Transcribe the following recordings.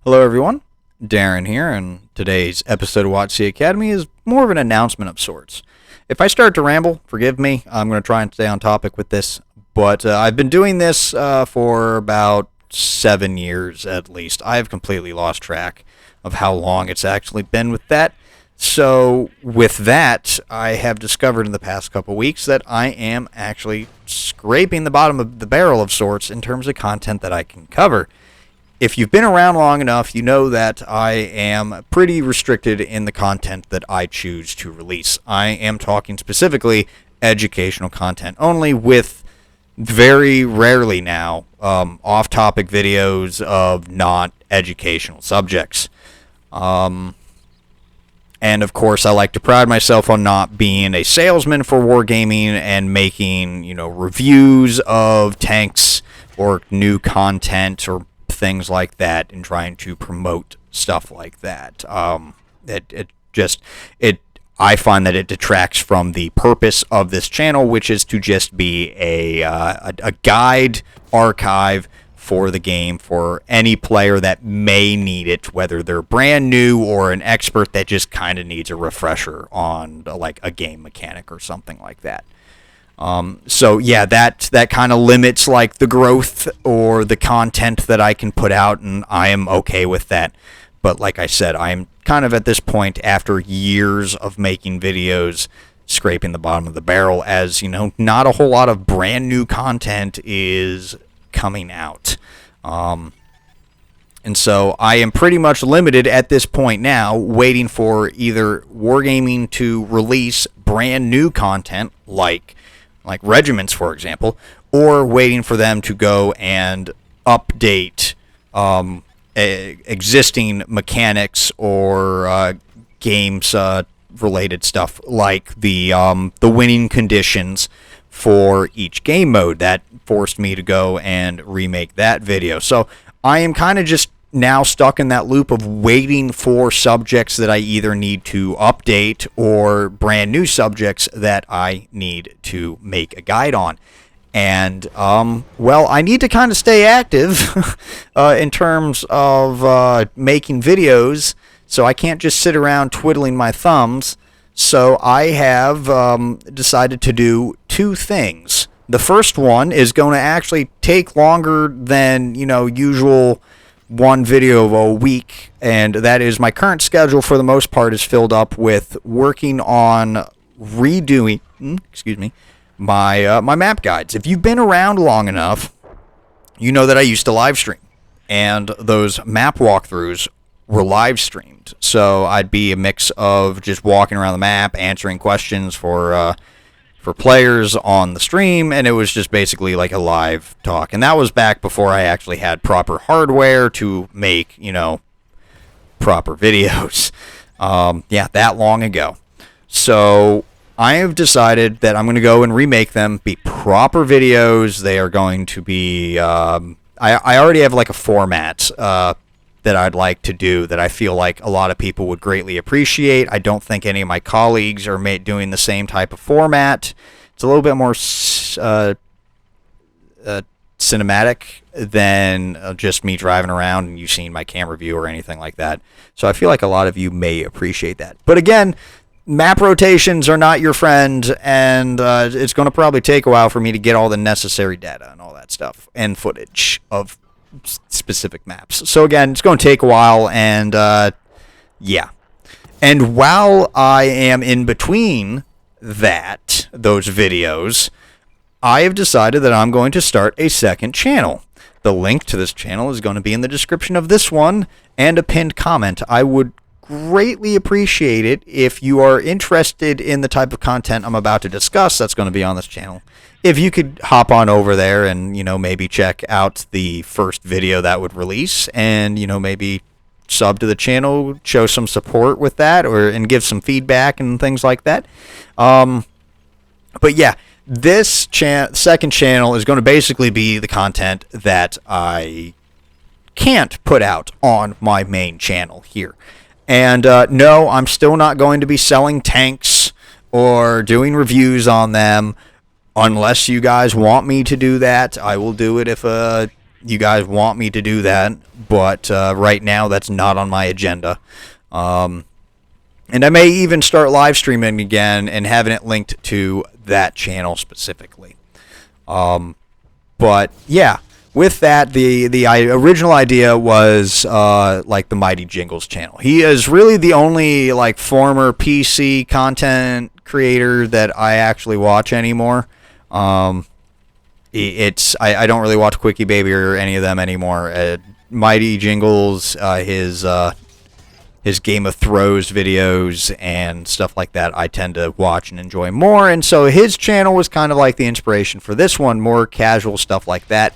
Hello, everyone. Darren here, and today's episode of WoTC Academy is more of an announcement of sorts. If I start to ramble, forgive me. I'm going to try and stay on topic with this, but I've been doing this for about 7 years at least. I have completely lost track of how long it's actually been with that. So, with that, I have discovered in the past couple weeks that I am actually scraping the bottom of the barrel of sorts in terms of content that I can cover. If you've been around long enough, you know that I am pretty restricted in the content that I choose to release. I am talking specifically educational content only, with very rarely now off-topic videos of not educational subjects. And of course, I like to pride myself on not being a salesman for wargaming and making, reviews of tanks or new content or things like that, and trying to promote stuff like that. I find that it detracts from the purpose of this channel, which is to just be a guide archive for the game for any player that may need it, whether they're brand new or an expert that just kind of needs a refresher on like a game mechanic or something like that. So yeah, that kind of limits like the growth or the content that I can put out, and I am okay with that. But like I said, I'm kind of at this point, after years of making videos, scraping the bottom of the barrel, as not a whole lot of brand new content is coming out. And so I am pretty much limited at this point now, waiting for either Wargaming to release brand new content like regiments, for example, or waiting for them to go and update existing mechanics or games related stuff, like the winning conditions for each game mode. That forced me to go and remake that video. So I am kind of just now stuck in that loop of waiting for subjects that I either need to update or brand new subjects that I need to make a guide on. And, I need to kind of stay active in terms of making videos, so I can't just sit around twiddling my thumbs. So I have decided to do two things. The first one is going to actually take longer than, usual one video a week, and that is my current schedule for the most part is filled up with working on redoing my map guides. If you've been around long enough, you know that I used to live stream, and those map walkthroughs were live streamed. So I'd be a mix of just walking around the map, answering questions for players on the stream, and it was just basically like a live talk. And that was back before I actually had proper hardware to make, proper videos. That long ago. So I have decided that I'm going to go and remake them, be proper videos. They are going to be, I already have like a format that I'd like to do that I feel like a lot of people would greatly appreciate. I don't think any of my colleagues are doing the same type of format. It's a little bit more cinematic than just me driving around and you seeing my camera view or anything like that. So I feel like a lot of you may appreciate that. But again, map rotations are not your friend, and it's going to probably take a while for me to get all the necessary data and all that stuff and footage of specific maps. So again, it's going to take a while, and yeah. And while I am in between those videos, I have decided that I'm going to start a second channel. The link to this channel is going to be in the description of this one and a pinned comment. I would greatly appreciate it if you are interested in the type of content I'm about to discuss that's going to be on this channel. If you could hop on over there and, maybe check out the first video that would release, and, maybe sub to the channel, show some support with that, and give some feedback and things like that. But yeah, this second channel is going to basically be the content that I can't put out on my main channel here. And no, I'm still not going to be selling tanks or doing reviews on them. Unless you guys want me to do that, I will do it if you guys want me to do that, but right now that's not on my agenda. And I may even start live streaming again and having it linked to that channel specifically. But yeah, with that, the original idea was like the Mighty Jingles channel. He is really the only like former PC content creator that I actually watch anymore. I don't really watch Quickie Baby or any of them anymore. Mighty Jingles, his Game of Thrones videos and stuff like that, I tend to watch and enjoy more. And so his channel was kind of like the inspiration for this one, more casual stuff like that.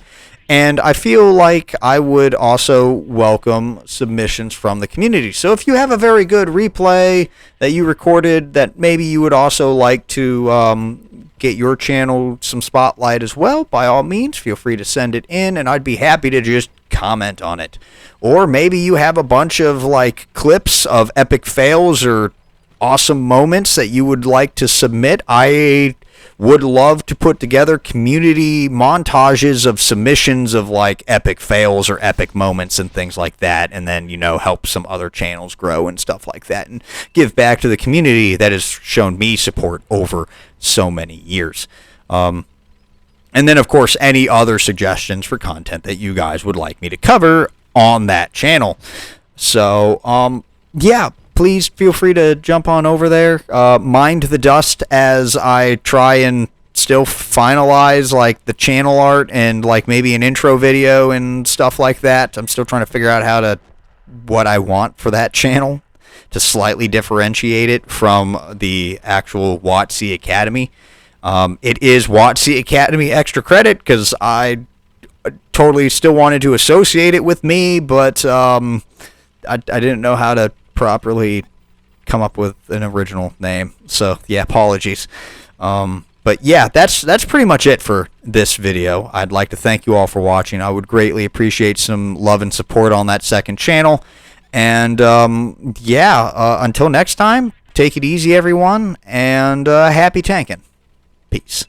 And I feel like I would also welcome submissions from the community. So if you have a very good replay that you recorded that maybe you would also like to get your channel some spotlight as well, by all means, feel free to send it in, and I'd be happy to just comment on it. Or maybe you have a bunch of like clips of epic fails or awesome moments that you would like to submit. I would love to put together community montages of submissions of like epic fails or epic moments and things like that, and then, you know, help some other channels grow and stuff like that, and give back to the community that has shown me support over so many years. And then, of course, any other suggestions for content that you guys would like me to cover on that channel. So, yeah, please feel free to jump on over there. Mind the dust as I try and still finalize like the channel art and like maybe an intro video and stuff like that. I'm still trying to figure out what I want for that channel to slightly differentiate it from the actual WoTC Academy. It is WoTC Academy extra credit because I totally still wanted to associate it with me, but I didn't know how to properly come up with an original name. So yeah, apologies. But yeah, that's pretty much it for this video. I'd like to thank you all for watching. I would greatly appreciate some love and support on that second channel. And until next time, take it easy, everyone, and happy tanking. Peace.